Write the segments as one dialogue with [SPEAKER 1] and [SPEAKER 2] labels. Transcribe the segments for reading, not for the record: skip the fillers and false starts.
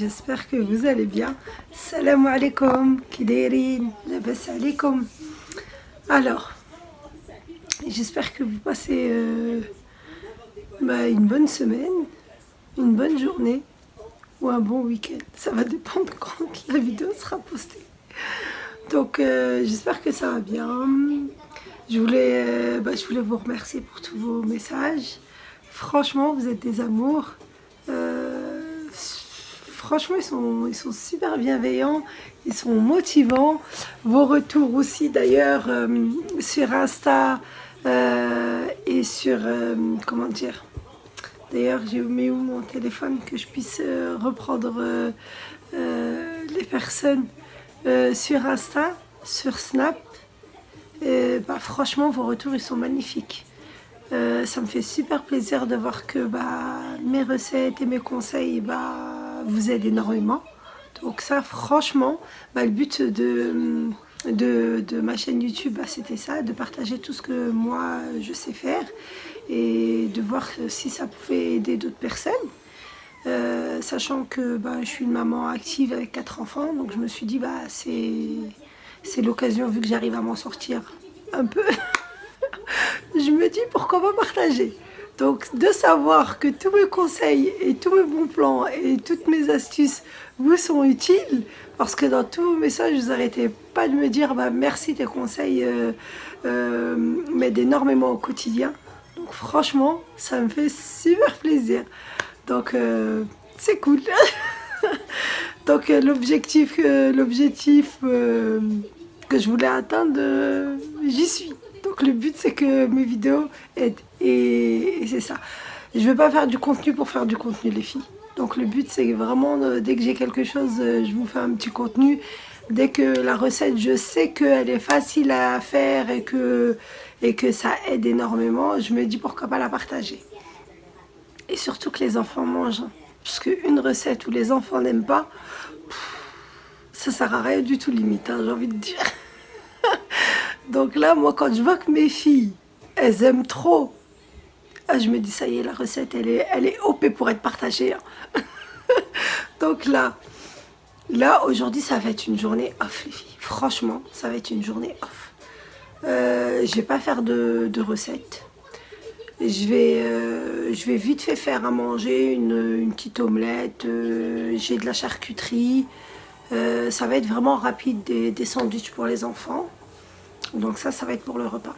[SPEAKER 1] j'espère que vous allez bien. Salam alaikum, kidairin, labas alaikum. Alors, j'espère que vous passez une bonne semaine, une bonne journée ou un bon week-end. Ça va dépendre quand la vidéo sera postée. Donc, j'espère que ça va bien. Je voulais vous remercier pour tous vos messages. Franchement, vous êtes des amours. Franchement, ils sont super bienveillants, ils sont motivants. Vos retours aussi, d'ailleurs, sur Insta et sur... comment dire? D'ailleurs, j'ai mis où mon téléphone que je puisse reprendre les personnes sur Insta, sur Snap. Franchement, vos retours, ils sont magnifiques. Ça me fait super plaisir de voir que mes recettes et mes conseils vous aident énormément. Donc ça, franchement, le but de ma chaîne YouTube, c'était ça, de partager tout ce que moi, je sais faire et de voir si ça pouvait aider d'autres personnes. Sachant que je suis une maman active avec 4 enfants, donc je me suis dit, c'est l'occasion, vu que j'arrive à m'en sortir un peu. Je me dis pourquoi pas partager. Donc de savoir que tous mes conseils et tous mes bons plans et toutes mes astuces vous sont utiles, parce que dans tous vos messages vous n'arrêtez pas de me dire merci, tes conseils m'aident énormément au quotidien. Donc franchement ça me fait super plaisir. Donc c'est cool. Donc l'objectif que je voulais atteindre, j'y suis. Donc le but c'est que mes vidéos aident et c'est ça. Je ne vais pas faire du contenu pour faire du contenu les filles. Donc le but c'est vraiment dès que j'ai quelque chose, je vous fais un petit contenu. Dès que la recette, je sais qu'elle est facile à faire et que ça aide énormément, je me dis pourquoi pas la partager. Et surtout que les enfants mangent. Parce qu'une recette où les enfants n'aiment pas, ça sert à rien du tout limite, j'ai envie de dire. Donc là, moi, quand je vois que mes filles, elles aiment trop, je me dis, ça y est, la recette, elle est OP pour être partagée. Donc là, aujourd'hui, ça va être une journée off, les filles. Franchement, ça va être une journée off. Je vais pas faire de recette. Je vais vite fait faire à manger une petite omelette. J'ai de la charcuterie. Ça va être vraiment rapide, des sandwichs pour les enfants. Donc ça va être pour le repas.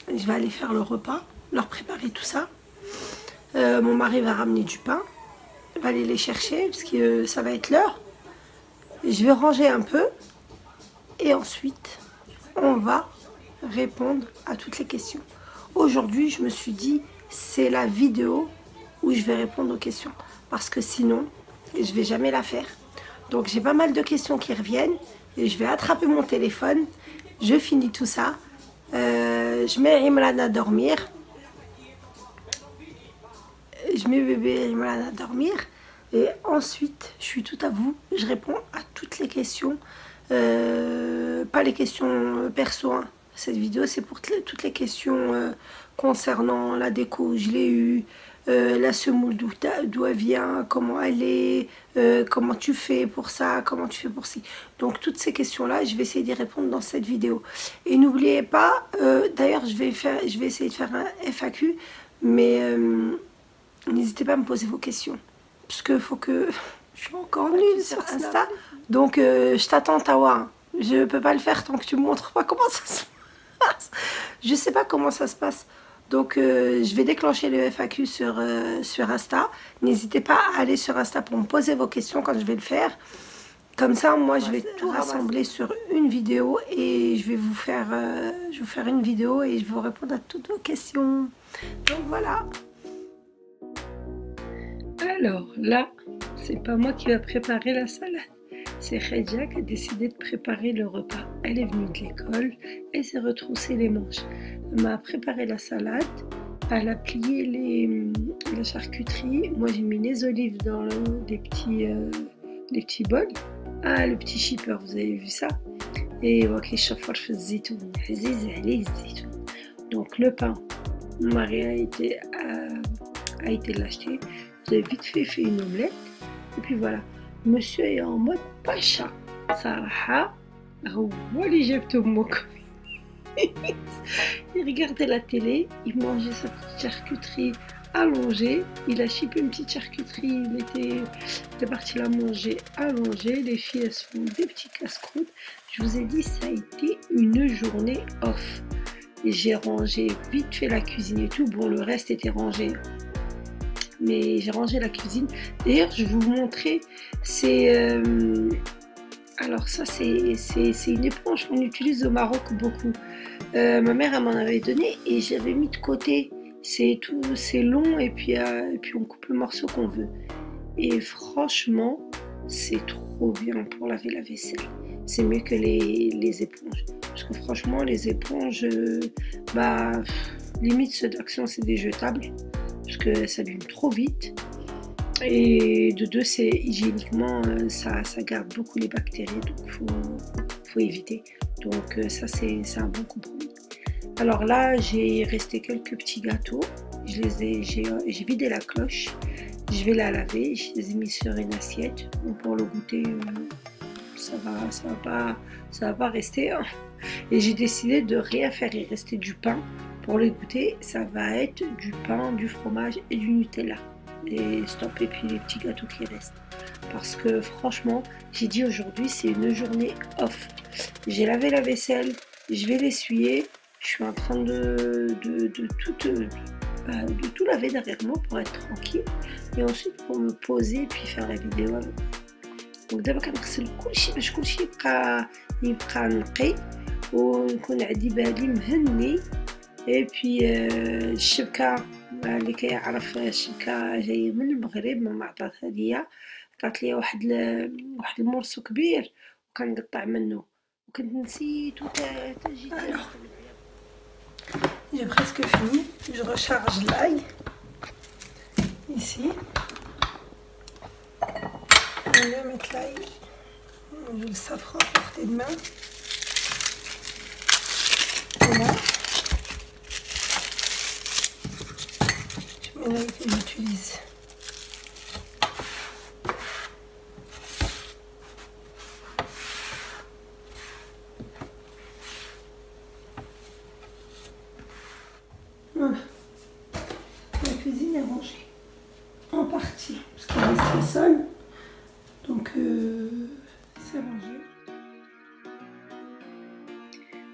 [SPEAKER 1] Je vais aller faire le repas, leur préparer tout ça. Mon mari va ramener du pain. Il va aller les chercher parce que ça va être l'heure. Je vais ranger un peu. Et ensuite, on va répondre à toutes les questions. Aujourd'hui, je me suis dit, c'est la vidéo où je vais répondre aux questions. Parce que sinon, je ne vais jamais la faire. Donc j'ai pas mal de questions qui reviennent. Et je vais attraper mon téléphone. Je finis tout ça. Je mets Imran à dormir. Je mets bébé Imran à dormir. Et ensuite, je suis tout à vous. Je réponds à toutes les questions. Pas les questions perso. Cette vidéo, c'est pour toutes les questions concernant la déco. Je l'ai eu. La semoule, d'où elle vient, comment elle est, comment tu fais pour ça, comment tu fais pour ci. Donc toutes ces questions-là, je vais essayer d'y répondre dans cette vidéo. Et n'oubliez pas, d'ailleurs je vais essayer de faire un FAQ, mais n'hésitez pas à me poser vos questions. Parce que faut que... Je suis encore nulle sur Insta, donc je t'attends Tawa. Je peux pas le faire tant que tu me montres pas comment ça se passe. Je sais pas comment ça se passe. Donc je vais déclencher le FAQ sur Insta. N'hésitez pas à aller sur Insta pour me poser vos questions quand je vais le faire. Comme ça, moi, je vais tout rassembler sur une vidéo et je vais vous faire une vidéo et je vais vous répondre à toutes vos questions. Donc voilà. Alors là, c'est pas moi qui va préparer la salade. C'est Khadija qui a décidé de préparer le repas. Elle est venue de l'école, elle s'est retroussée les manches. Elle m'a préparé la salade, elle a plié la charcuterie. Moi j'ai mis les olives dans les petits bols. Ah, le petit shipper, vous avez vu ça? Et donc le pain, Marie a été l'acheter. J'ai vite fait une omelette. Et puis voilà, monsieur est en mode pacha. Sarah, il regardait la télé, il mangeait sa petite charcuterie allongée, il a chipé une petite charcuterie, il est parti la manger allongée, les filles elles se font des petits casse-croûtes. Je vous ai dit, ça a été une journée off. J'ai rangé vite fait la cuisine et tout, bon le reste était rangé, mais j'ai rangé la cuisine. D'ailleurs je vais vous montrer, c'est... alors ça c'est une éponge qu'on utilise au Maroc beaucoup. Ma mère elle m'en avait donné et j'avais mis de côté. C'est long et puis on coupe le morceau qu'on veut. Et franchement, c'est trop bien pour laver la vaisselle. C'est mieux que les éponges. Parce que franchement, les éponges, limite ceux d'Action c'est des jetables. Parce que ça abîme trop vite. Et de deux, c'est hygiéniquement, ça garde beaucoup les bactéries, donc faut éviter. Donc ça, c'est un bon compromis. Alors là, j'ai resté quelques petits gâteaux. J'ai vidé la cloche. Je vais la laver. Je les ai mis sur une assiette. Donc pour le goûter, ça va pas rester. Hein. Et j'ai décidé de rien faire. Il restait du pain. Pour le goûter, ça va être du pain, du fromage et du Nutella. Et stop, et puis les petits gâteaux qui restent. Parce que franchement, j'ai dit aujourd'hui, c'est une journée off. J'ai lavé la vaisselle, je vais l'essuyer. Je suis en train de tout laver derrière moi pour être tranquille. Et ensuite pour me poser et puis faire la vidéo avec. Donc d'abord كنغسل كلشي باش كلشي يبقى نقي ونكون عندي بالي مهني. اي بي الشبكه اللي كيعرف الشبكه جايه من المغرب، ماما عطاتها ليا، عطات ليا واحد المورسو كبير وكنقطع منه وكنت نسيت حتى جيت. J'ai presque fini, je recharge l'ail ici. Je vais mettre l'ail, j'ai le safran à portée de main. Voilà. Je mets l'ail que j'utilise. Voilà. La cuisine est rangée en partie parce qu'elle restait seule, donc c'est rangé.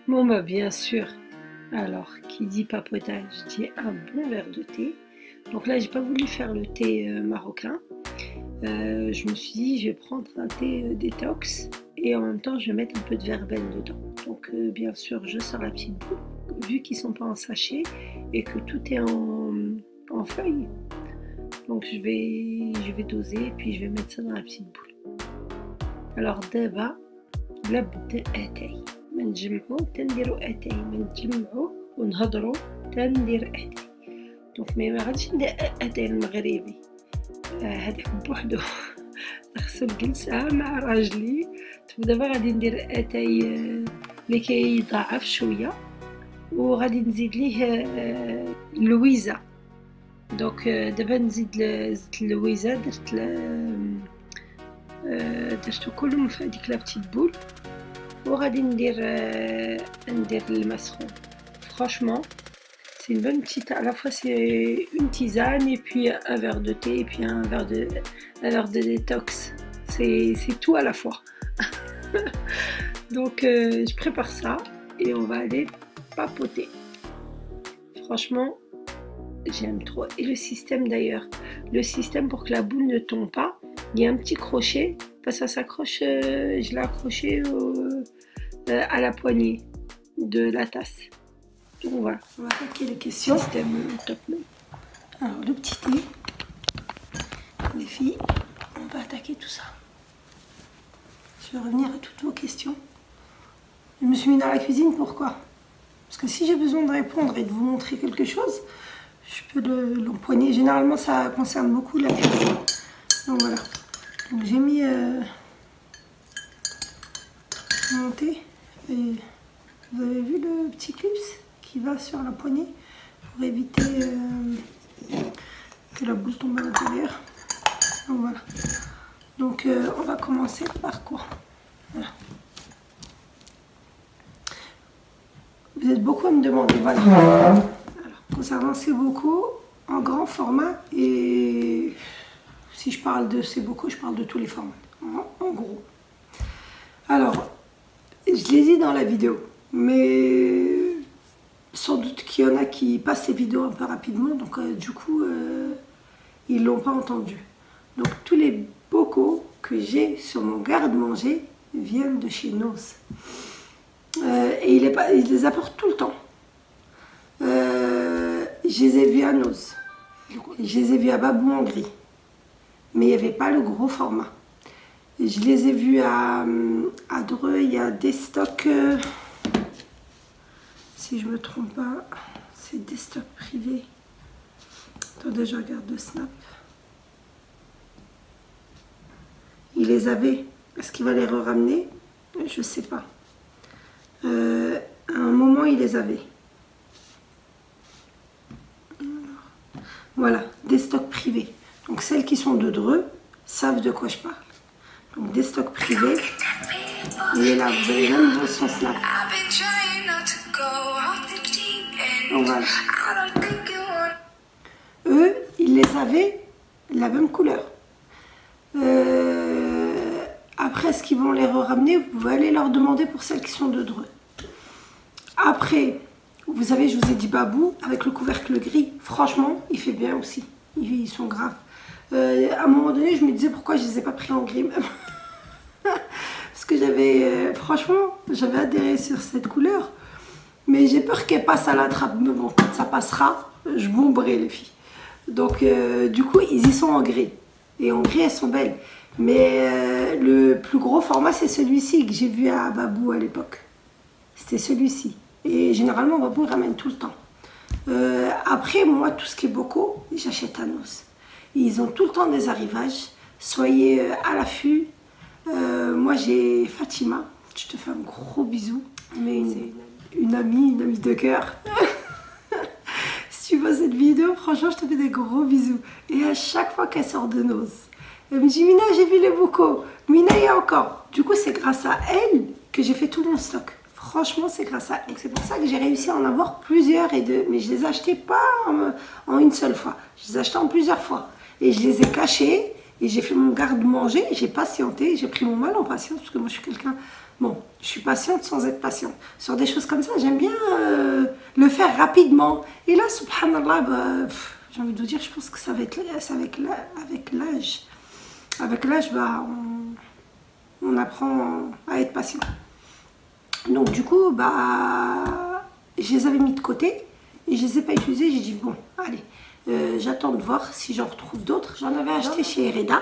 [SPEAKER 1] Bon bah bien sûr, alors qui dit papotage dit un bon verre de thé. Donc là j'ai pas voulu faire le thé marocain, je me suis dit je vais prendre un thé détox et en même temps je vais mettre un peu de verveine dedans. Donc bien sûr je sors la petite boule, vu qu'ils sont pas en sachet et que tout est en feuille. Donc je vais doser et puis je vais mettre ça dans la petite boule. Alors d'abord لابد اتاي ما نجمعو تنديرو اتاي ما نتجمعو ونهضرو تندير اتاي. دونك ما غاديش ندير اتاي المغربي هذاك بوحدو نغسل جلسه مع راجلي. دابا غادي ندير اتاي اللي كيضاعف شويه وغادي نزيد ليه لويزه. دونك دابا زدت اللويزه درتو كلهم في هذيك لا بتيت بول وغادي ندير الماء سخون. Franchement, c'est une bonne petite, à la fois c'est une tisane et puis un verre de thé et puis un verre de détox. C'est tout à la fois. Donc je prépare ça et on va aller papoter. Franchement, j'aime trop. Et le système d'ailleurs, le système pour que la boule ne tombe pas, il y a un petit crochet, ça s'accroche, je l'ai accroché à la poignée de la tasse. Donc voilà, on va attaquer les questions. Système top. Alors le petit thé, les filles, on va attaquer tout ça. Je vais revenir à toutes vos questions. Je me suis mis dans la cuisine, pourquoi? Parce que si j'ai besoin de répondre et de vous montrer quelque chose, je peux l'empoigner. Généralement ça concerne beaucoup la cuisine. Donc voilà. Donc j'ai mis mon thé et vous avez vu le petit clips qui va sur la poignée pour éviter que la boule tombe à l'intérieur. Donc voilà. Donc on va commencer par quoi? Voilà. Vous êtes beaucoup à me demander, voilà. Alors, concernant ces bocaux, en grand format, et si je parle de ces bocaux, je parle de tous les formats, en gros. Alors, je l'ai dit dans la vidéo, mais sans doute qu'il y en a qui passent les vidéos un peu rapidement, donc du coup, ils ne l'ont pas entendu. Donc, tous les bocaux que j'ai sur mon garde-manger viennent de chez Noz. Et il les apporte tout le temps. Je les ai vus à Noz. Je les ai vus à Babou en gris. Mais il n'y avait pas le gros format. Je les ai vus à Dreux. Il y a des stocks. Si je ne me trompe pas, c'est des stocks privés. Attendez, je regarde le snap. Il les avait. Est-ce qu'il va les ramener? Je ne sais pas. À un moment, il les avait. Voilà, des stocks privés. Donc celles qui sont de Dreux savent de quoi je parle. Donc des stocks privés. Il est là, vous allez même voir son snap. Donc voilà. Eux, ils les avaient la même couleur. Après, est-ce qu'ils vont les ramener? Vous pouvez aller leur demander pour celles qui sont de Dreux. Après, vous savez, je vous ai dit Babou avec le couvercle gris. Franchement, il fait bien aussi. Ils sont graves. À un moment donné, je me disais pourquoi je ne les ai pas pris en gris même. Parce que j'avais, franchement, j'avais adhéré sur cette couleur. Mais j'ai peur qu'elle passe à la trappe. Mais bon, quand ça passera, je bomberai les filles. Donc, du coup, ils y sont en gris. Et en gris, elles sont belles. Mais le plus gros format, c'est celui-ci que j'ai vu à Babou à l'époque. C'était celui-ci. Et généralement, Babou ramène tout le temps. Après, moi, tout ce qui est bocaux, j'achète à Noz. Ils ont tout le temps des arrivages. Soyez à l'affût. Moi, j'ai Fatima. Je te fais un gros bisou. Mais une amie de cœur. Si tu vois cette vidéo, franchement, je te fais des gros bisous. Et à chaque fois qu'elle sort de Noz, elle me dit, Mina, j'ai vu les bocaux. Mina, il y a encore. Du coup, c'est grâce à elle que j'ai fait tout mon stock. Franchement, c'est grâce à elle. C'est pour ça que j'ai réussi à en avoir plusieurs. Mais je les achetais pas en une seule fois. Je les achetais en plusieurs fois. Et je les ai cachés. Et j'ai fait mon garde-manger. J'ai patienté. J'ai pris mon mal en patience. Parce que moi, je suis quelqu'un... Bon, je suis patiente sans être patiente. Sur des choses comme ça, j'aime bien le faire rapidement. Et là, subhanallah, bah, j'ai envie de vous dire, je pense que ça va être avec l'âge. Avec l'âge, bah, on apprend à être patient. Donc du coup, bah, je les avais mis de côté et je les ai pas utilisés. J'ai dit bon, allez, j'attends de voir si j'en retrouve d'autres. J'en avais acheté chez Hereda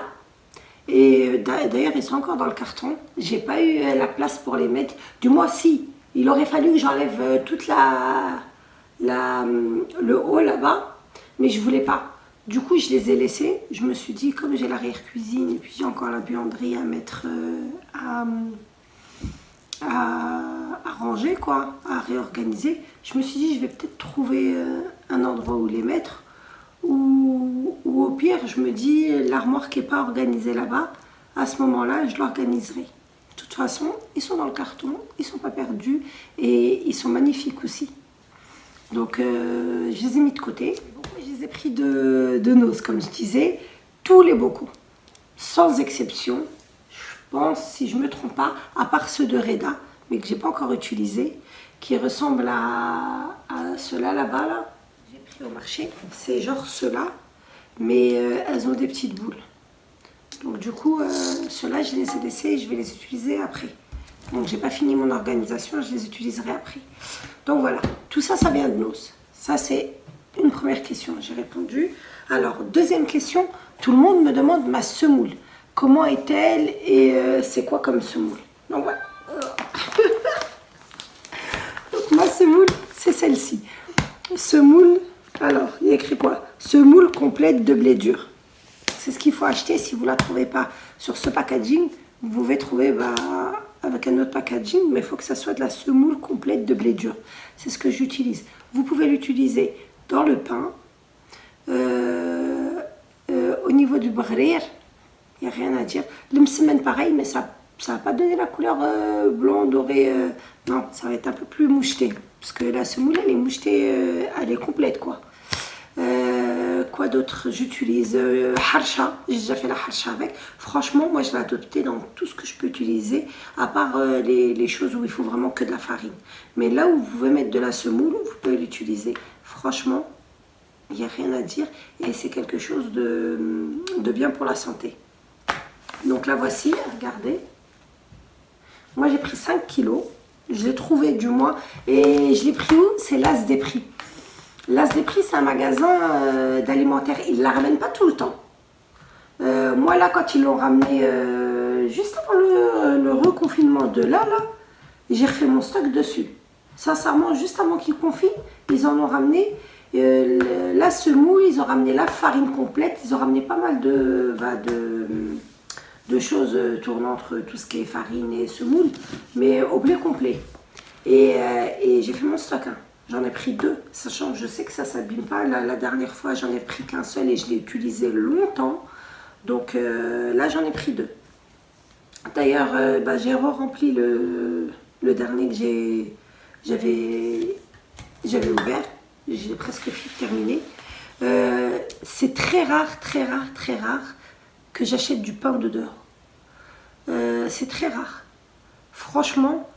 [SPEAKER 1] et d'ailleurs ils sont encore dans le carton. J'ai pas eu la place pour les mettre. Du moins si, il aurait fallu que j'enlève toute le haut là-bas, mais je voulais pas. Du coup, je les ai laissés. Je me suis dit, comme j'ai l'arrière-cuisine et puis j'ai encore la buanderie à mettre à ranger, quoi, à réorganiser, je me suis dit, je vais peut-être trouver un endroit où les mettre. Ou au pire, je me dis, l'armoire qui n'est pas organisée là-bas, à ce moment-là, je l'organiserai. De toute façon, ils sont dans le carton, ils ne sont pas perdus et ils sont magnifiques aussi. Donc, je les ai mis de côté. Je les ai pris de Noz, comme je disais, tous les bocaux, sans exception. Je pense, si je ne me trompe pas, à part ceux de Reda, mais que je n'ai pas encore utilisé, qui ressemblent à ceux-là là-bas, là. J'ai pris au marché. C'est genre ceux-là, mais elles ont des petites boules. Donc du coup, ceux-là, je les ai laissés et je vais les utiliser après. Donc j'ai pas fini mon organisation, je les utiliserai après. Donc voilà, tout ça, ça vient de Noz. Ça, c'est une première question, j'ai répondu. Alors, deuxième question, tout le monde me demande ma semoule. Comment est-elle et c'est quoi comme semoule? Donc voilà. Donc ma semoule, c'est celle-ci. Semoule, alors, il y a écrit quoi? Semoule complète de blé dur. C'est ce qu'il faut acheter si vous ne la trouvez pas sur ce packaging. Vous pouvez trouver avec un autre packaging, mais il faut que ça soit de la semoule complète de blé dur. C'est ce que j'utilise. Vous pouvez l'utiliser dans le pain, au niveau du brer, Il n'y a rien à dire. Le msemen pareil, mais ça va pas donner la couleur blond, doré. Non, ça va être un peu plus moucheté. Parce que la semoule, elle est mouchetée, elle est complète, quoi. Quoi d'autre j'utilise harsha, j'ai déjà fait la harsha avec. Franchement, moi, je l'ai adopté dans tout ce que je peux utiliser, à part les choses où il faut vraiment que de la farine. Mais là où vous pouvez mettre de la semoule, vous pouvez l'utiliser. Franchement, il n'y a rien à dire. Et c'est quelque chose de bien pour la santé. Donc là, voici, regardez. Moi, j'ai pris 5 kilos. Je l'ai trouvé du mois. Et je l'ai pris où? C'est l'As des Prix. L'As des Prix, c'est un magasin d'alimentaire. Ils ne la ramènent pas tout le temps. Moi, là, quand ils l'ont ramené juste avant le reconfinement de là, j'ai refait mon stock dessus. Sincèrement, juste avant qu'ils confinent, ils en ont ramené la semoule, ils ont ramené la farine complète, ils ont ramené pas mal de choses tournant entre tout ce qui est farine et semoule, mais au blé complet. Et j'ai fait mon stock. Hein. J'en ai pris 2, sachant que je sais que ça ne s'abîme pas. La dernière fois, j'en ai pris qu'un seul et je l'ai utilisé longtemps. Donc là, j'en ai pris 2. D'ailleurs, j'ai rempli le dernier que j'avais ouvert. J'ai presque terminé. C'est très rare que j'achète du pain de dehors. C'est très rare. Franchement,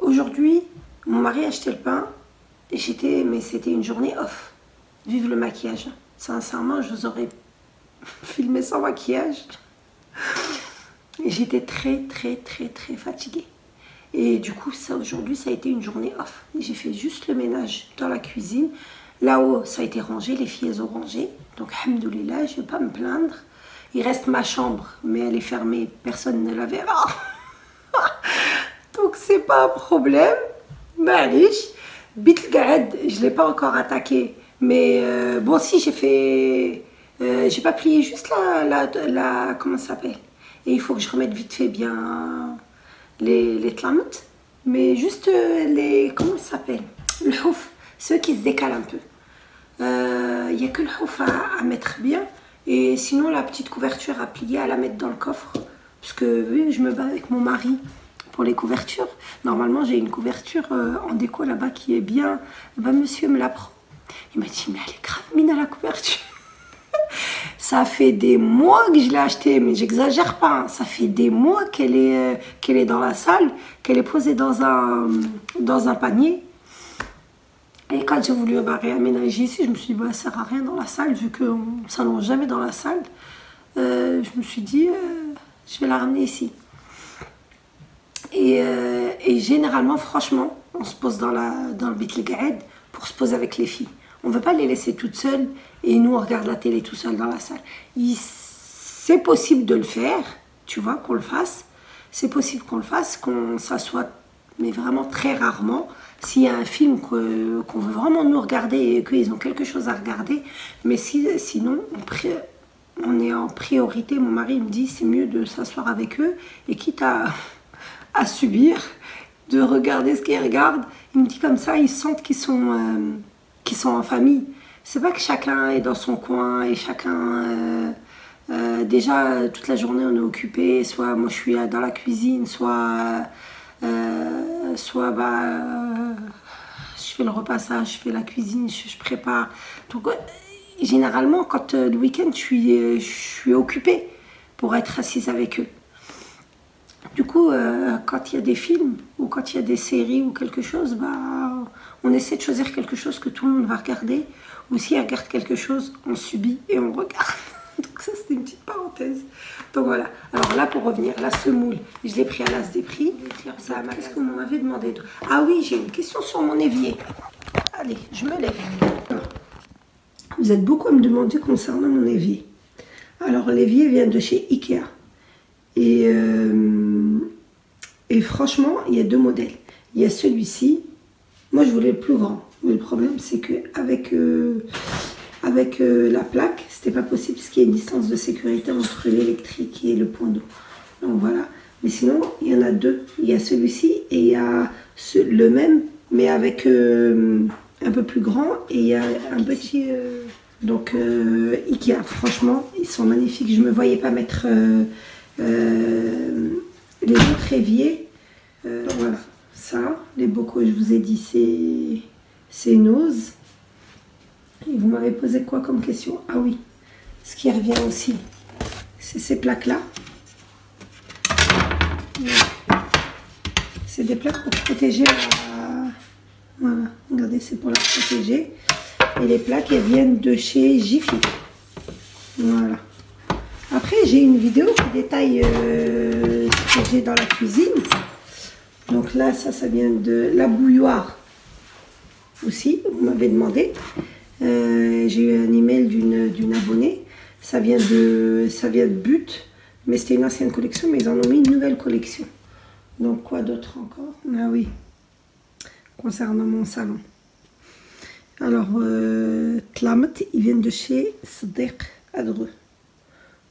[SPEAKER 1] aujourd'hui, mon mari a acheté le pain. Mais c'était une journée off. Vive le maquillage. Sincèrement, je vous aurais filmé sans maquillage. Et j'étais très fatiguée. Et du coup, aujourd'hui, ça a été une journée off. J'ai fait juste le ménage dans la cuisine. Là-haut, ça a été rangé. Les filles, elles ont rangé. Donc, alhamdoulilah, je ne vais pas me plaindre. Il reste ma chambre, mais elle est fermée. Personne ne la verra. Donc, c'est pas un problème. Malish. Bitl-Gaed, je ne l'ai pas encore attaqué. Mais bon, si, j'ai fait... j'ai pas plié juste comment ça s'appelle? Et il faut que je remette vite fait bien les tlamet. Mais juste les... Comment ça s'appelle? Le houf. Ceux qui se décalent un peu. Il n'y a que le houf à mettre bien. Et sinon, la petite couverture à plier, à la mettre dans le coffre. Parce que, oui, je me bats avec mon mari pour les couvertures. Normalement, j'ai une couverture en déco là-bas qui est bien. Monsieur me la prend. Il m'a dit, mais elle est grave mine à la couverture. Ça fait des mois que je l'ai achetée, mais j'exagère pas. Hein. Ça fait des mois qu'elle est dans la salle, qu'elle est posée dans un panier. Et quand j'ai voulu réaménager ici, je me suis dit, bah, ça sert à rien dans la salle, vu qu'on ne s'allonge jamais dans la salle. Je me suis dit, je vais la ramener ici. Et généralement, franchement, on se pose dans le Bitl-Gaed pour se poser avec les filles. On ne veut pas les laisser toutes seules et nous, on regarde la télé tout seul dans la salle. C'est possible de le faire, tu vois, qu'on le fasse. C'est possible qu'on le fasse, qu'on s'assoit, mais vraiment très rarement. S'il y a un film qu'on veut vraiment nous regarder et qu'ils ont quelque chose à regarder, mais sinon, on est en priorité. Mon mari me dit c'est mieux de s'asseoir avec eux et quitte à subir, de regarder ce qu'ils regardent. Il me dit comme ça, ils sentent qu'ils sont en famille. C'est pas que chacun est dans son coin et chacun... déjà, toute la journée, on est occupé. Soit moi, je suis dans la cuisine, soit je fais le repassage, je fais la cuisine, je prépare. Donc, généralement, quand le week-end, je suis occupée pour être assise avec eux. Du coup, quand il y a des films ou quand il y a des séries ou quelque chose, on essaie de choisir quelque chose que tout le monde va regarder. Ou s'il regarde quelque chose, on subit et on regarde. Donc ça, c'était une petite parenthèse. Donc voilà. Alors là, pour revenir, la semoule, je l'ai pris à l'As des Prix. Qu'est-ce que vous m'avez demandé? Ah oui, j'ai une question sur mon évier. Allez, je me lève. Vous êtes beaucoup à me demander concernant mon évier. Alors, l'évier vient de chez Ikea. Et franchement, il y a 2 modèles. Il y a celui-ci. Moi, je voulais le plus grand. Mais le problème, c'est qu'avec la plaque, c'était pas possible parce qu'il y a une distance de sécurité entre l'électrique et le point d'eau. Donc voilà. Mais sinon, il y en a 2. Il y a celui-ci et il y a le même, mais avec un peu plus grand. Et il y a un petit Donc Ikea, franchement, ils sont magnifiques. Je me voyais pas mettre les autres éviers. Voilà, ça, les bocaux, je vous ai dit, c'est Nose. Et vous m'avez posé quoi comme question? Ah oui, ce qui revient aussi, c'est ces plaques-là. C'est des plaques pour protéger la... Voilà, regardez, c'est pour la protéger. Et les plaques, elles viennent de chez Jiffy. Voilà. Après, j'ai une vidéo qui détaille ce que j'ai dans la cuisine. Donc là, ça vient de la bouilloire aussi, vous m'avez demandé. J'ai eu un email d'une abonnée. Ça vient de But, mais c'était une ancienne collection, mais ils en ont mis une nouvelle collection. Donc quoi d'autre encore? Ah oui, concernant mon salon. Alors, Tlamet, ils viennent de chez Sadiq Adreux.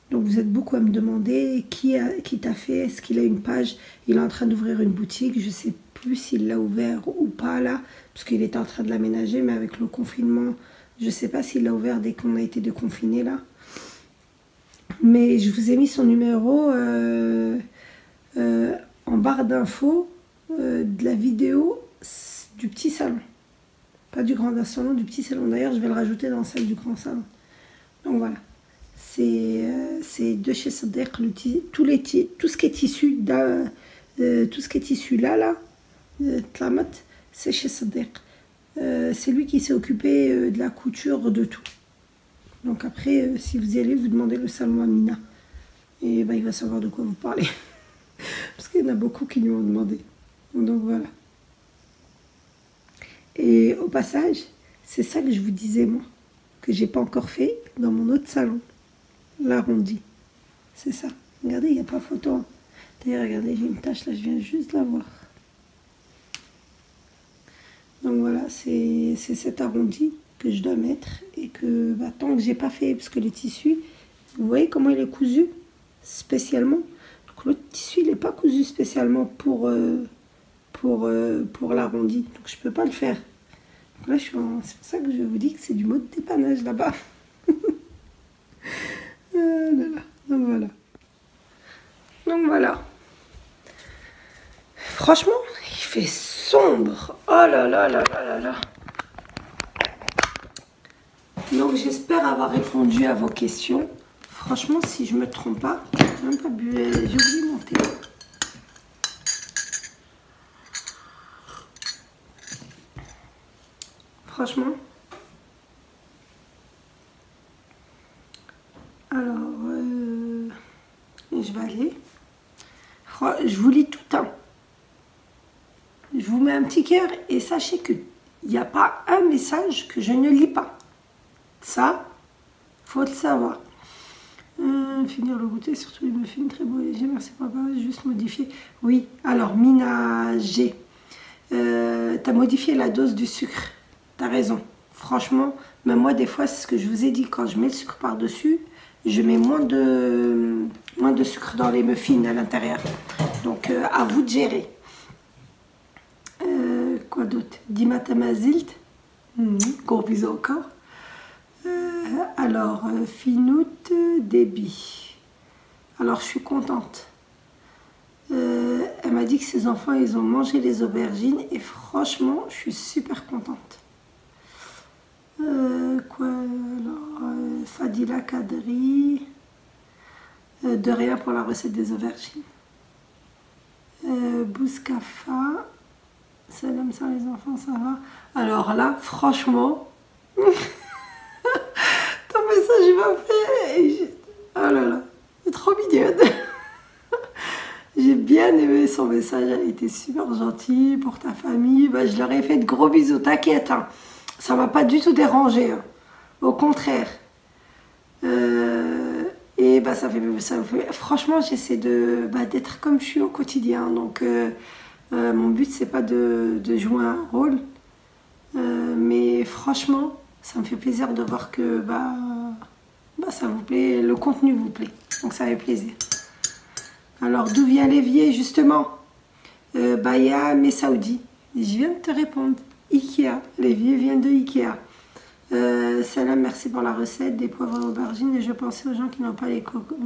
[SPEAKER 1] Donc vous êtes beaucoup à me demander qui t'a fait, est-ce qu'il a une page? Il est en train d'ouvrir une boutique, je ne sais plus s'il l'a ouvert ou pas là, parce qu'il était en train de l'aménager, mais avec le confinement, je ne sais pas s'il l'a ouvert dès qu'on a été déconfiné là. Mais je vous ai mis son numéro en barre d'infos de la vidéo du petit salon. Pas du grand salon, du petit salon. D'ailleurs, je vais le rajouter dans celle du grand salon. Donc voilà. C'est de chez Sadiq, tout ce qui est tissu là, Tlamet, c'est chez Sadiq. C'est lui qui s'est occupé de la couture de tout. Donc après, si vous y allez, vous demandez le salon à Mina. Et ben, il va savoir de quoi vous parlez. Parce qu'il y en a beaucoup qui lui ont demandé. Donc voilà. Et au passage, c'est ça que je vous disais moi, que j'ai pas encore fait dans mon autre salon. L'arrondi. C'est ça. Regardez, il n'y a pas photo. Hein. D'ailleurs, regardez, j'ai une tache là, je viens juste de la voir. Donc voilà, c'est cet arrondi que je dois mettre et que bah, tant que j'ai pas fait, parce que le tissu, vous voyez comment il est cousu spécialement. Donc le tissu, il n'est pas cousu spécialement pour l'arrondi. Donc je peux pas le faire. Donc là, c'est pour ça que je vous dis que c'est du mode dépannage là-bas. Donc voilà. Donc voilà. Franchement, il fait sombre. Oh là là là là là là. Donc j'espère avoir répondu à vos questions. Franchement, si je me trompe pas, j'ai même pas bu, j'ai oublié mon thé. Franchement. Alors, je vais aller. Je vous lis tout le temps. Je vous mets un petit cœur et sachez qu'il n'y a pas un message que je ne lis pas. Ça, faut le savoir. Finir le goûter, surtout les muffins, très beau et léger. Merci papa, juste modifier. Oui, alors Mina G. T'as modifié la dose du sucre. T'as raison. Franchement, même moi, des fois, c'est ce que je vous ai dit. Quand je mets le sucre par-dessus, je mets moins de sucre dans les muffins à l'intérieur. Donc, à vous de gérer. Quoi d'autre? Dima Tamazilt. Gros bisous encore. Alors, Finout Déby. Alors, je suis contente. Elle m'a dit que ses enfants, ils ont mangé les aubergines. Et franchement, je suis super contente. Quoi alors, Fadila Kadri. De rien pour la recette des aubergines. Bouskafa. Salam ça les enfants, ça va. Alors là, franchement, ton message il m'a fait. Oh là là, c'est trop mignonne. J'ai bien aimé son message, elle était super gentille pour ta famille. Bah, je leur ai fait de gros bisous, t'inquiète. Hein. Ça m'a pas du tout dérangé. Hein. Au contraire. Et bah, ça me fait. Franchement, j'essaie d'être comme je suis au quotidien. Donc. Mon but c'est pas de jouer un rôle, mais franchement ça me fait plaisir de voir que ça vous plaît, le contenu vous plaît, donc ça fait plaisir. Alors d'où vient l'évier justement? Baya Messaoudi, je viens de te répondre, Ikea, l'évier vient de Ikea. Salam, merci pour la recette des poivrons et aubergines. Et je pensais aux gens qui n'ont pas les cocottes.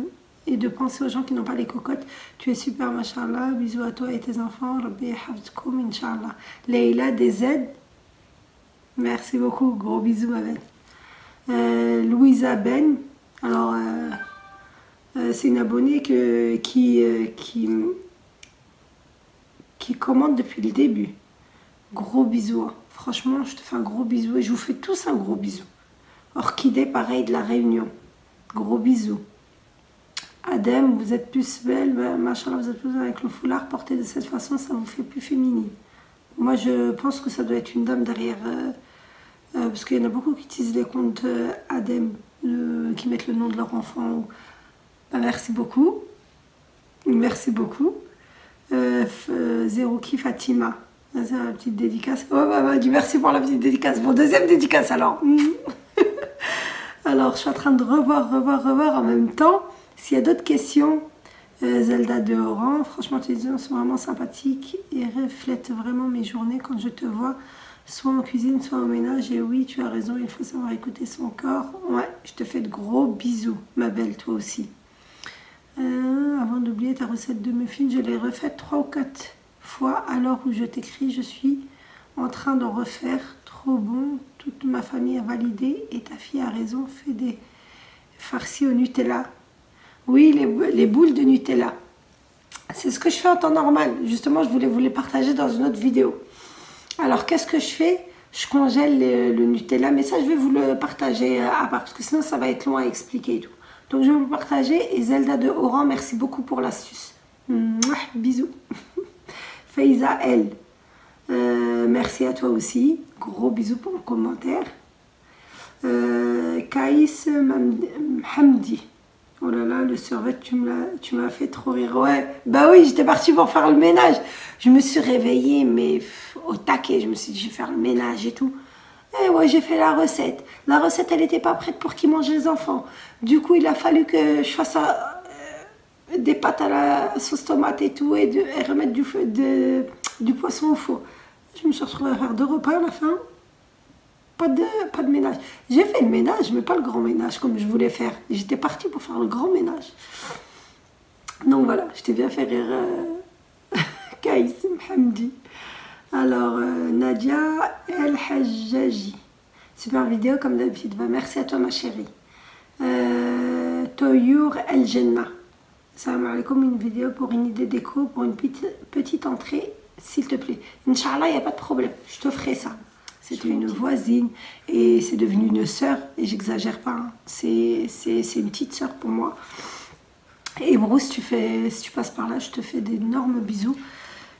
[SPEAKER 1] Et de penser aux gens qui n'ont pas les cocottes. Tu es super, machallah. Bisous à toi et tes enfants. Rabbi yahfazkoum, Inch'Allah. Leïla DZ. Merci beaucoup. Gros bisous, ma belle. Louisa Ben. Alors, c'est une abonnée qui commande depuis le début. Gros bisous. Hein. Franchement, je te fais un gros bisou et je vous fais tous un gros bisou. Orchidée, pareil, de la Réunion. Gros bisous. Adem, vous êtes plus belle, machallah, vous êtes plus belle avec le foulard porté de cette façon, ça vous fait plus féminine. Moi, je pense que ça doit être une dame derrière, parce qu'il y en a beaucoup qui utilisent les comptes Adem, qui mettent le nom de leur enfant. Merci beaucoup. Merci beaucoup. Zerouki Fatima. C'est la petite dédicace. Oh, merci pour la petite dédicace. Bon, deuxième dédicace alors. Alors, je suis en train de revoir en même temps. S'il y a d'autres questions, Zelda de Oran, franchement, tes vidéos sont vraiment sympathiques et reflètent vraiment mes journées quand je te vois, soit en cuisine, soit au ménage. Et oui, tu as raison, il faut savoir écouter son corps. Ouais, je te fais de gros bisous, ma belle, toi aussi. Avant d'oublier ta recette de muffins, je l'ai refaite 3 ou 4 fois à l'heure où je t'écris. Je suis en train d'en refaire. Trop bon, toute ma famille a validé et ta fille a raison, fait des farcis au Nutella. Oui, les boules de Nutella. C'est ce que je fais en temps normal. Justement, je voulais vous les partager dans une autre vidéo. Alors, qu'est-ce que je fais? Je congèle le Nutella, mais ça, je vais vous le partager à part, parce que sinon, ça va être long à expliquer et tout. Donc, je vais vous le partager. Et Zelda de Oran, merci beaucoup pour l'astuce. Bisous. Faiza L. Merci à toi aussi. Gros bisous pour le commentaire. Kaïs Hamdi. Oh là là, le survêt, tu m'as fait trop rire. Ouais, bah oui, j'étais partie pour faire le ménage. Je me suis réveillée, mais au taquet. Je me suis dit, je vais faire le ménage et tout. Et ouais, j'ai fait la recette. La recette, elle n'était pas prête pour qu'ils mangent les enfants. Du coup, il a fallu que je fasse des pâtes à la sauce tomate et tout, et remettre du poisson au four. Je me suis retrouvée à faire 2 repas à la fin. Pas de ménage. J'ai fait le ménage, mais pas le grand ménage comme je voulais faire. J'étais partie pour faire le grand ménage. Donc voilà, je t'ai bien fait rire. Kaïs Mhamdi. Alors, Nadia El Hajjaji. Super vidéo comme d'habitude. Merci à toi, ma chérie. Toyour El Jenna. Salam alaikum, une vidéo pour une idée déco, pour une petite entrée, s'il te plaît. Inch'Allah, il n'y a pas de problème. Je te ferai ça. C'était une voisine et c'est devenu une sœur, et j'exagère pas, hein. C'est une petite sœur pour moi. Et Bruce, si tu passes par là, je te fais d'énormes bisous.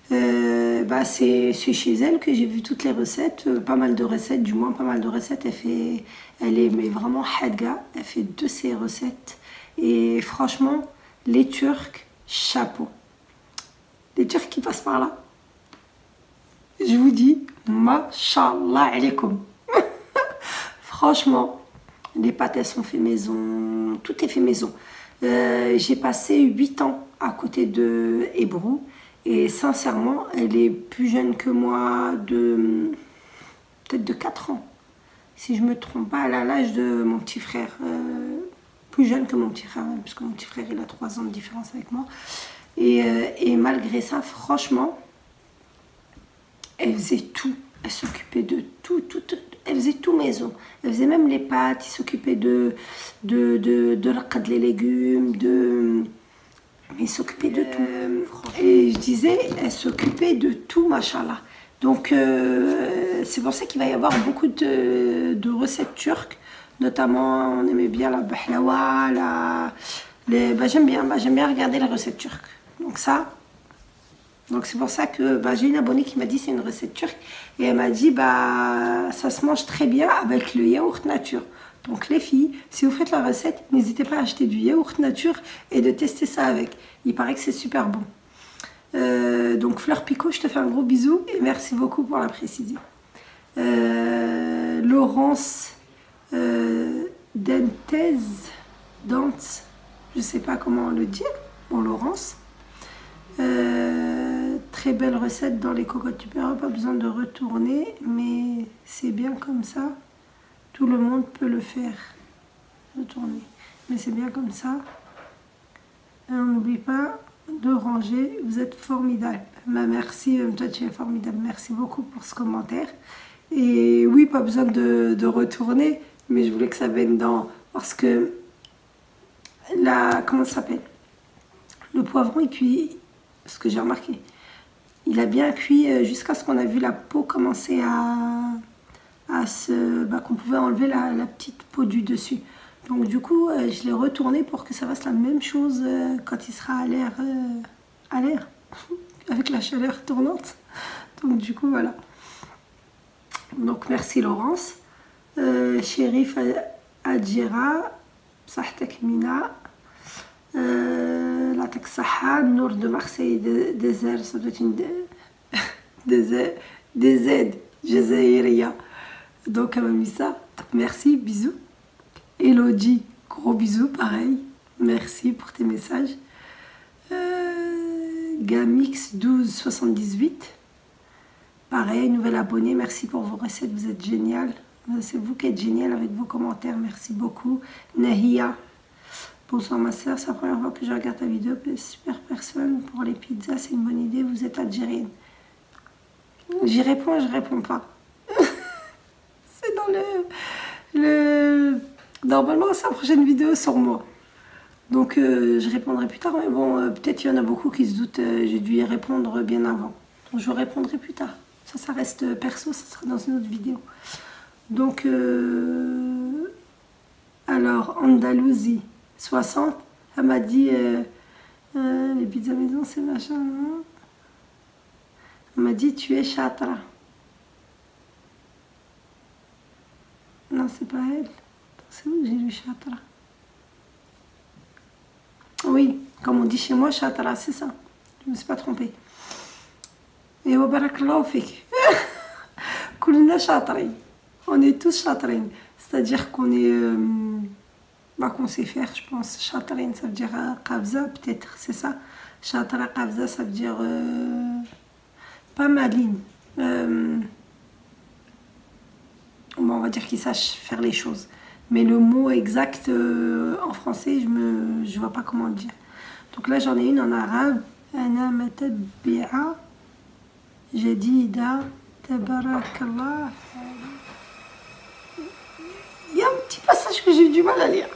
[SPEAKER 1] C'est chez elle que j'ai vu toutes les recettes, pas mal de recettes, du moins pas mal de recettes. Elle est mais vraiment hadga, elle fait de ses recettes. Et franchement, les Turcs, chapeau. Les Turcs qui passent par là, je vous dis, mashallah alaikum. Franchement, les pâtes, elles sont faites maison. Tout est fait maison. J'ai passé 8 ans à côté de Hébrou. Et sincèrement, elle est plus jeune que moi peut-être de 4 ans. Si je ne me trompe pas, elle a l'âge de mon petit frère. Plus jeune que mon petit frère, puisque mon petit frère, il a 3 ans de différence avec moi. Et malgré ça, franchement, elle faisait tout. Elle s'occupait de tout. Elle faisait tout maison. Elle faisait même les pâtes. Elle s'occupait de les légumes, mais elle s'occupait de tout. Et je disais, elle s'occupait de tout, machallah. Donc, c'est pour ça qu'il va y avoir beaucoup de recettes turques. Notamment, on aimait bien la bahlawa, j'aime bien regarder les recettes turques. Donc c'est pour ça que j'ai une abonnée qui m'a dit c'est une recette turque. Et elle m'a dit, ça se mange très bien avec le yaourt nature. Donc les filles, si vous faites la recette, n'hésitez pas à acheter du yaourt nature et de tester ça avec. Il paraît que c'est super bon. Donc Fleur Picot, je te fais un gros bisou et merci beaucoup pour la précision. Laurence Dantez, je sais pas comment le dire. Bon, Laurence. Très belle recette dans les cocottes. Tu peux pas besoin de retourner, mais c'est bien comme ça. Tout le monde peut le faire. Retourner. Mais c'est bien comme ça. Et on n'oublie pas de ranger. Vous êtes formidable. Bah, merci, toi tu es formidable. Merci beaucoup pour ce commentaire. Et oui, pas besoin de retourner. Mais je voulais que ça vienne dans... Parce que... Comment ça s'appelle? Le poivron, il cuit... Ce que j'ai remarqué. Il a bien cuit jusqu'à ce qu'on a vu la peau commencer à se... qu'on pouvait enlever la petite peau du dessus. Donc du coup, je l'ai retourné pour que ça fasse la même chose quand il sera à l'air, avec la chaleur tournante. Donc du coup, voilà. Donc merci Laurence. Chérif Adjira, Sahtek Mina, la Texaha, Nour de Marseille, Désert, ça doit être une DZ, Jazaïria. Donc elle m'a mis ça. Donc, merci, bisous. Elodie, gros bisous, pareil. Merci pour tes messages. Gamix 1278. Pareil, nouvel abonné. Merci pour vos recettes, vous êtes génial. C'est vous qui êtes génial avec vos commentaires. Merci beaucoup. Nahia. Bonsoir ma soeur, c'est la première fois que je regarde ta vidéo. Super personne pour les pizzas, c'est une bonne idée. Vous êtes algérienne. J'y réponds, je réponds pas. C'est dans le... Normalement, c'est la prochaine vidéo sur moi. Donc, je répondrai plus tard. Mais bon, peut-être qu'il y en a beaucoup qui se doutent. J'ai dû y répondre bien avant. Donc, je répondrai plus tard. Ça reste perso. Ça sera dans une autre vidéo. Donc, alors, Andalousie, 60. Elle m'a dit, les pizzas maison, c'est machin. Hein. Elle m'a dit, tu es chatra. Non, c'est pas elle. C'est où j'ai lu chatra? Oui, comme on dit chez moi, chatra, c'est ça. Je ne me suis pas trompée. Et wa barakallahu fik. Kulna chatrin. On est tous chatrin. C'est-à-dire qu'on est... qu'on sait faire, je pense. Chatrin, ça veut dire qabza, peut-être, c'est ça. Chatra, qabza, ça veut dire... pas maline. Bon, on va dire qu'ils sachent faire les choses. Mais le mot exact en français, je vois pas comment le dire. Donc là, j'en ai une en arabe. Ana matabi'a. J'ai dit Ida. Tabarakallah. Il y a un petit passage que j'ai eu du mal à lire.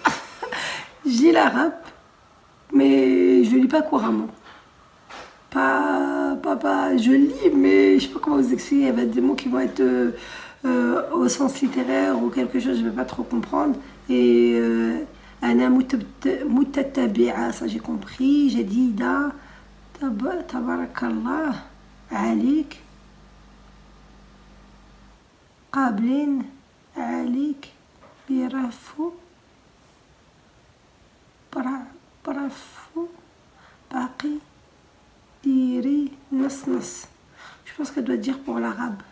[SPEAKER 1] Je lis l'arabe, mais je ne lis pas couramment. Je lis, mais je sais pas comment vous expliquer. Il y a des mots qui vont être au sens littéraire ou quelque chose, je ne vais pas trop comprendre. Et Ana mutatabi'a, ça j'ai compris. J'ai dit Ida, tabarakallah, alik, qablin, alik, birafou, barafou, baqi, diri, nasnas. Je pense qu'elle doit dire pour l'arabe.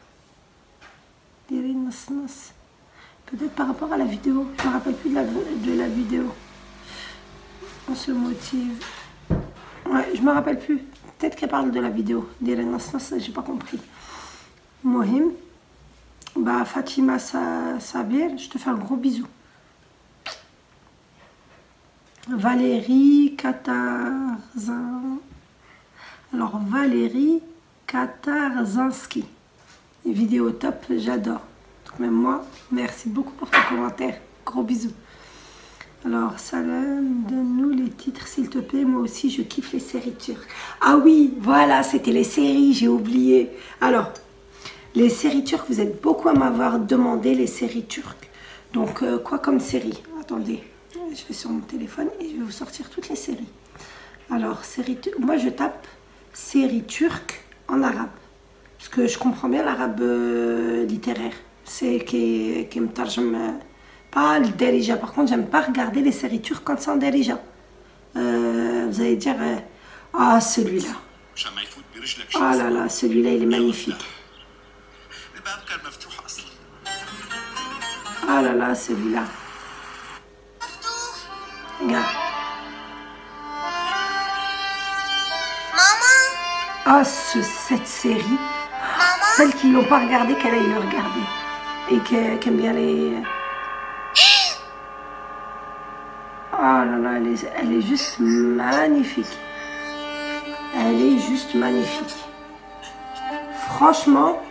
[SPEAKER 1] Diri, nasnas. Peut-être par rapport à la vidéo. Je ne me rappelle plus de la vidéo. On se motive. Ouais, je me rappelle plus. Peut-être qu'elle parle de la vidéo. Diri, nasnas, j'ai pas compris. Mohim. Bah, Fatima Sabir, je te fais un gros bisou. Valérie Katarzan. Alors, Valérie Katarzinski. Vidéo top, j'adore. Donc, même moi, merci beaucoup pour ton commentaire. Gros bisous. Alors, Salam, donne-nous les titres, s'il te plaît. Moi aussi, je kiffe les séries turques. Ah oui, voilà, c'était les séries, j'ai oublié. Alors, les séries turques, vous êtes beaucoup à m'avoir demandé les séries turques. Donc, quoi comme série? Attendez, je vais sur mon téléphone et je vais vous sortir toutes les séries. Alors, moi, je tape séries turques en arabe. Parce que je comprends bien l'arabe littéraire. C'est qui me tarjme, pas le derija. Par contre, j'aime pas regarder les séries turques quand c'est en derija. Vous allez dire, ah, celui-là. Ah là là, celui-là, il est magnifique. Ah là là, celui-là. Regarde. Ah, cette série. Celles qui ne l'ont pas regardé, qu'elle aille le regarder. Et qu'elle aime bien là là, elle est juste magnifique. Elle est juste magnifique. Franchement,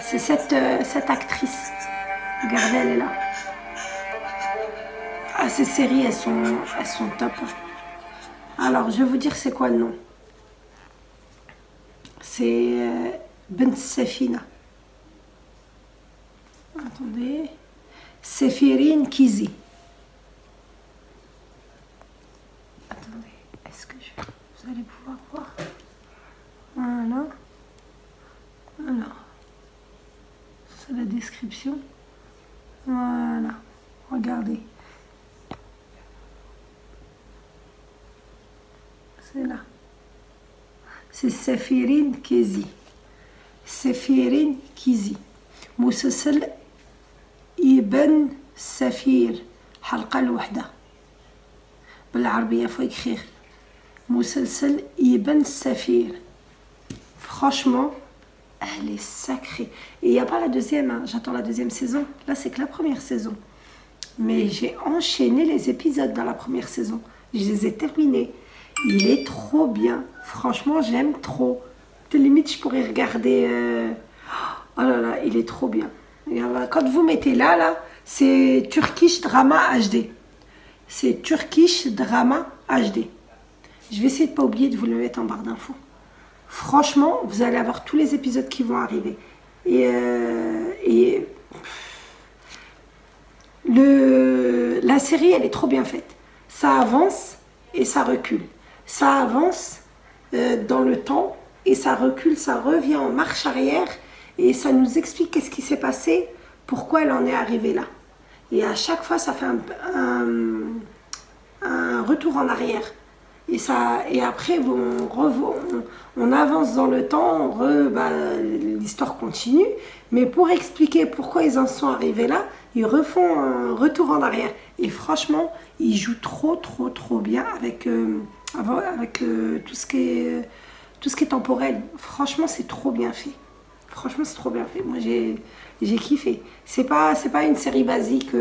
[SPEAKER 1] c'est cette actrice. Regardez, elle est là. Ah, ces séries, elles sont top. Alors, je vais vous dire c'est quoi le nom. C'est Bint Safina. Attendez. Séphirine Kizi. Attendez, est-ce que vous allez pouvoir voir? Voilà. Alors, c'est la description. Voilà. Regardez. C'est là. C'est Séphirine Kizi. Séphirine Kizi. مسلسل ابن سفير حلقة الوحدة بالعربية faut écrire مسلسل ابن سفير. Franchement, elle est sacrée. Et il n'y a pas la deuxième, hein. J'attends la deuxième saison. Là, c'est que la première saison. Mais j'ai enchaîné les épisodes dans la première saison. Je les ai terminés. Il est trop bien. Franchement, j'aime trop. De limite, je pourrais regarder... Oh là là, il est trop bien. Quand vous mettez là, c'est Turkish Drama HD. C'est Turkish Drama HD. Je vais essayer de ne pas oublier de vous le mettre en barre d'infos. Franchement, vous allez avoir tous les épisodes qui vont arriver. La série, elle est trop bien faite. Ça avance et ça recule. Ça avance dans le temps et ça recule, ça revient en marche arrière. Et ça nous explique qu'est-ce qui s'est passé, pourquoi elle en est arrivée là. Et à chaque fois, ça fait un retour en arrière. Et après, on avance dans le temps, l'histoire continue. Mais pour expliquer pourquoi ils en sont arrivés là, ils refont un retour en arrière. Et franchement, ils jouent trop bien avec tout ce qui est temporel. Franchement, c'est trop bien fait. Franchement, c'est trop bien fait. Moi, j'ai kiffé. C'est pas une série basique.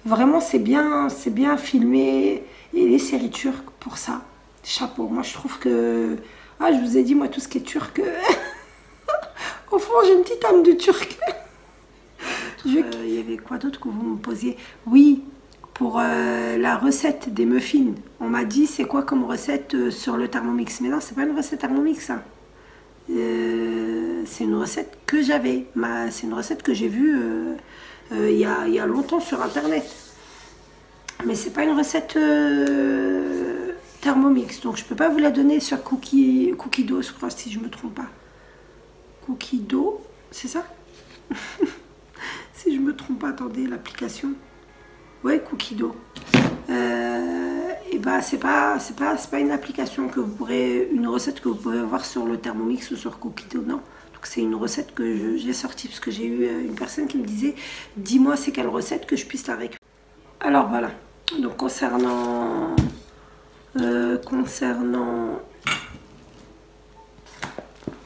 [SPEAKER 1] Vraiment, c'est bien filmé. Et les séries turques, pour ça, chapeau. Moi, je trouve que... Ah, je vous ai dit, moi, tout ce qui est turc... Au fond, j'ai une petite âme de turc. Il y avait quoi d'autre que vous me posiez? Oui, pour la recette des muffins. On m'a dit, c'est quoi comme recette sur le Thermomix? Mais non, c'est pas une recette Thermomix, ça. C'est une recette que j'avais. C'est une recette que j'ai vue il y a longtemps sur Internet. Mais c'est pas une recette Thermomix. Donc je peux pas vous la donner sur Cookie Dough, je crois, si je me trompe pas. Cookie Dough, c'est ça? Si je me trompe pas, attendez, l'application. Ouais, Cookie Dough. Et bah c'est pas une application que vous pourrez, une recette que vous pouvez avoir sur le Thermomix ou sur Cookie Dough, non. Donc c'est une recette que j'ai sortie parce que j'ai eu une personne qui me disait, dis-moi c'est quelle recette que je puisse la récupérer. Alors voilà. Donc concernant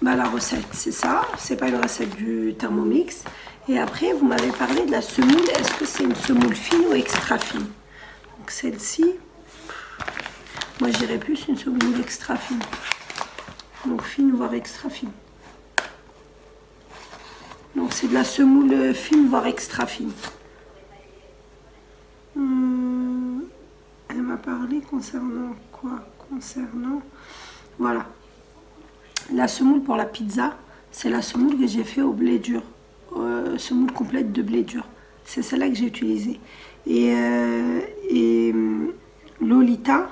[SPEAKER 1] la recette, c'est ça. C'est pas une recette du Thermomix. Et après, vous m'avez parlé de la semoule. Est-ce que c'est une semoule fine ou extra fine? Donc celle-ci, moi je dirais plus une semoule extra fine. Donc fine voire extra fine. Donc c'est de la semoule fine voire extra fine. Elle m'a parlé concernant quoi? Voilà. La semoule pour la pizza, c'est la semoule que j'ai fait au blé dur. Semoule complète de blé dur. C'est celle-là que j'ai utilisée. Et Lolita,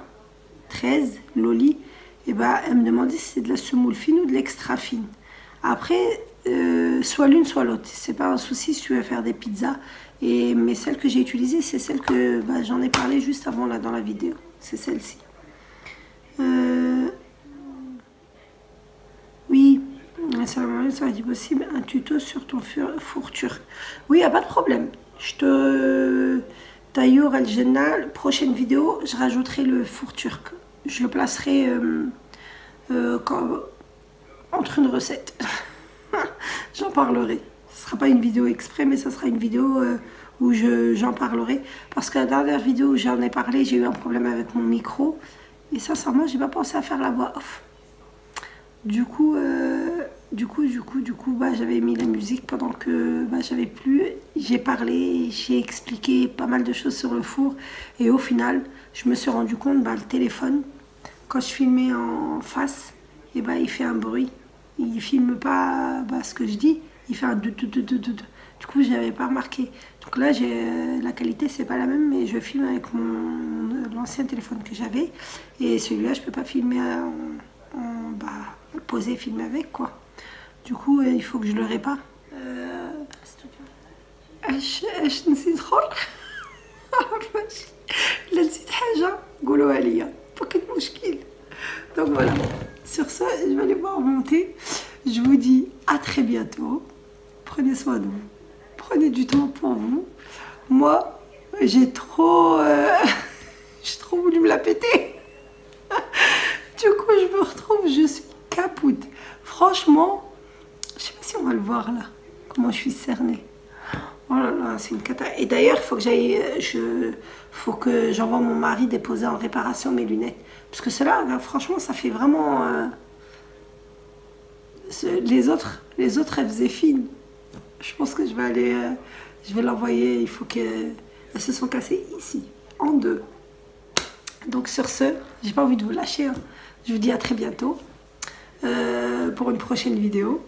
[SPEAKER 1] 13, Loli, et bah, elle me demandait si c'est de la semoule fine ou de l'extra fine. Après, soit l'une soit l'autre. C'est pas un souci si tu veux faire des pizzas. Mais celle que j'ai utilisée, c'est celle que j'en ai parlé juste avant là dans la vidéo. C'est celle-ci. Oui, ça va être possible un tuto sur ton four turc. Oui, il n'y a pas de problème. Tayour El Jenna, prochaine vidéo, je rajouterai le four turc. Je le placerai entre une recette. J'en parlerai. Ce sera pas une vidéo exprès, mais ça sera une vidéo où j'en parlerai. Parce que la dernière vidéo où j'en ai parlé, j'ai eu un problème avec mon micro. Et sincèrement, j'ai pas pensé à faire la voix off. Du coup, bah, j'avais mis la musique pendant que bah, j'avais plus. J'ai parlé, j'ai expliqué pas mal de choses sur le four. Et au final, je me suis rendu compte, bah, le téléphone, quand je filmais en face, et bah, il fait un bruit. Il filme pas bah, ce que je dis, il fait un du. Du coup, je n'avais pas remarqué. Donc là, la qualité, c'est pas la même, mais je filme avec l'ancien téléphone que j'avais. Et celui-là, je peux pas filmer bah, poser, filmer avec, quoi. Du coup, il faut que je le répare. ايش نسيت خلق لا نسيت حاجة قولوها ليا فكت مشكل. Donc voilà, sur ça, je vais aller voir monter. Je vous dis à très bientôt. Prenez soin de vous. Prenez du temps pour vous. Moi, j'ai trop voulu me la péter. Du coup, je me retrouve, je suis capoute. Franchement, je sais pas si on va le voir là, comment je suis cernée. Oh là là, c'est une cata. Et d'ailleurs, il faut que faut que j'envoie mon mari déposer en réparation mes lunettes. Parce que cela, franchement, ça fait vraiment... les autres, elles faisaient fines. Je pense que je vais aller... je vais l'envoyer, il faut qu'elles se sont cassées ici, en deux. Donc sur ce, j'ai pas envie de vous lâcher. Hein. Je vous dis à très bientôt pour une prochaine vidéo.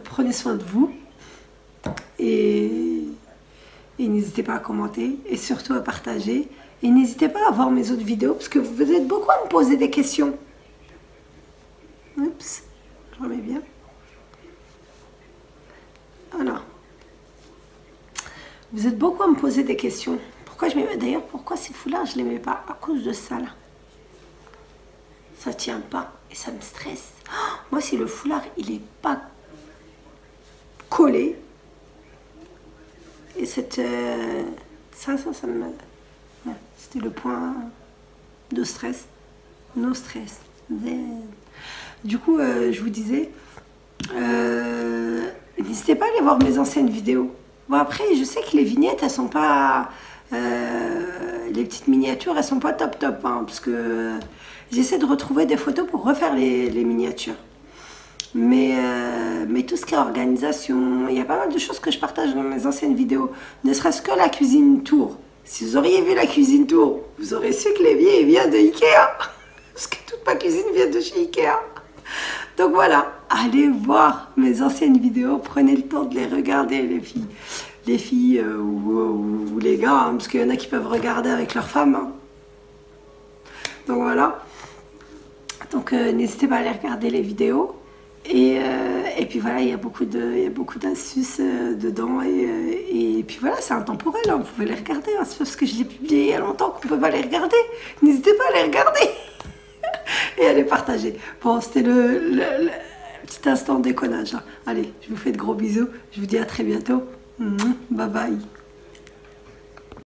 [SPEAKER 1] Prenez soin de vous. Et n'hésitez pas à commenter et surtout à partager. Et n'hésitez pas à voir mes autres vidéos parce que vous êtes beaucoup à me poser des questions. Oups, je remets bien. Voilà. Vous êtes beaucoup à me poser des questions. Pourquoi je mets... D'ailleurs, pourquoi ces foulards, je ne les mets pas? À cause de ça, là. Ça tient pas et ça me stresse. Oh, moi, si le foulard, il n'est pas collé, et ça me... Ouais, c'était le point de stress. No stress. Du coup, je vous disais, n'hésitez pas à aller voir mes anciennes vidéos. Bon, après, je sais que les vignettes, elles sont pas... les petites miniatures, elles sont pas top top, hein, parce que j'essaie de retrouver des photos pour refaire les miniatures. Mais tout ce qui est organisation, il y a pas mal de choses que je partage dans mes anciennes vidéos. Ne serait-ce que la cuisine tour. Si vous auriez vu la cuisine tour, vous aurez su que l'évier vient de Ikea. Parce que toute ma cuisine vient de chez Ikea. Donc voilà, allez voir mes anciennes vidéos. Prenez le temps de les regarder, les filles. Les filles ou les gars, hein, parce qu'il y en a qui peuvent regarder avec leurs femmes. Hein. Donc voilà. Donc n'hésitez pas à aller regarder les vidéos. Et puis voilà, il y a beaucoup d'astuces dedans. Et puis voilà, c'est intemporel, hein, vous pouvez les regarder. Hein, c'est parce que je l'ai publié il y a longtemps qu'on ne peut pas les regarder. N'hésitez pas à les regarder et à les partager. Bon, c'était le petit instant déconnage. Hein. Allez, je vous fais de gros bisous. Je vous dis à très bientôt. Bye bye.